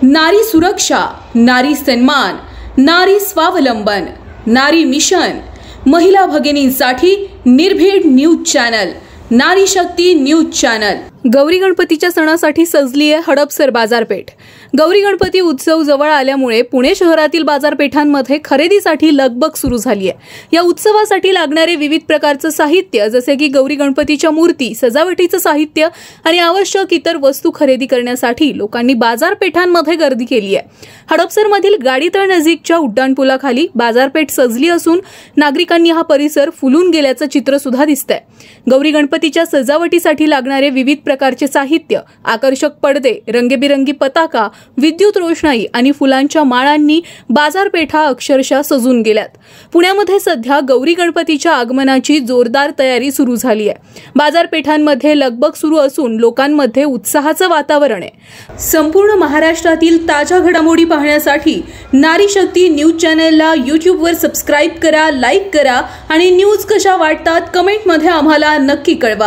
नारी सुरक्षा, नारी सन्मान, नारी स्वावलंबन, नारी मिशन, महिला भगिनींसाठी निर्भीड न्यूज चॅनल, नारी शक्ती न्यूज चॅनल। गौरी गणपतीच्या सणासाठी सजली आहे हडपसर बाजारपेठ। गौरी गणपती उत्सव जवळ आल्यामुळे पुणे शहरातील बाजारपेठांमध्ये खरेदीसाठी लगबग सुरू झाली आहे। या उत्सवासाठी लागणारे विविध प्रकारचे साहित्य जसे की गौरी गणपतीच्या मूर्ती, सजावटीचे साहित्य आणि आवश्यक इतर वस्तू खरेदी करण्यासाठी लोकांनी बाजारपेठांमध्ये गर्दी केली आहे। हडपसरमधील गाडीतळ नजीकच्या उड्डाणपुलाखाली बाजारपेठ सजली असून नागरिकांनी हा परिसर फुलून गेल्याचे चित्र सुद्धा दिसतंय। गौरी गणपतीच्या सजावटीसाठी लागणारे विविध प्रकारचे साहित्य, आकर्षक पडदे, रंगीबेरंगी पताका, विद्युत रोषणाई आणि फुलांच्या माळांनी बाजारपेठा अक्षरशः सजून गेल्यात। पुण्यामध्ये सध्या गौरी गणपतीच्या आगमनाची जोरदार तयारी सुरू झाली आहे। बाजारपेठांमध्ये लगबग सुरू असून लोकांमध्ये उत्साहाचे वातावरण आहे। संपूर्ण महाराष्ट्रातील ताज्या घडामोडी पाहण्यासाठी नारी शक्ती न्यूज चॅनलला YouTubeवर सबस्क्राइब करा, लाईक करा आणि न्यूज कशा वाटतात कमेंटमध्ये आम्हाला नक्की कळवा।